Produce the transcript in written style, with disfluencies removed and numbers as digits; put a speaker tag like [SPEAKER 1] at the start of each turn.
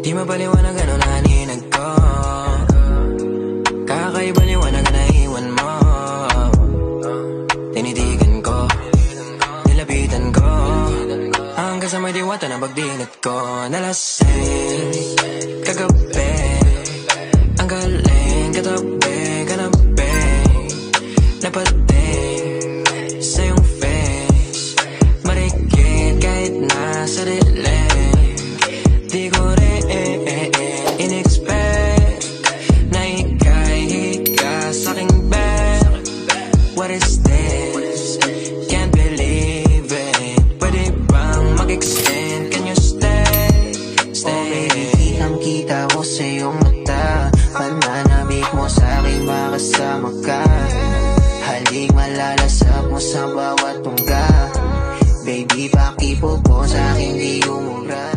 [SPEAKER 1] Di mapaliwanag ano na haninag ko. Kakaiba liwanag na naiwan mo. Tinitigan ko, nilapitan ko, hanggang sa may diwata na pagdinat ko. Nalasing kagabi, ang galing katabi, kanabi, napating sa iyong face. Marikit kahit nasa dilim, di ko rin in-expect na ika'y hika sa'king bed. What is this? Can't believe it. Pwede bang mag-extend? Can you stay? Stay.
[SPEAKER 2] Oh baby, kitang-kita ko sa iyong mata. Pananabik mo sa'king makasama ka. Halik malalasap mo sa bawat tungga. Baby, pakipo po sa'king di umubra.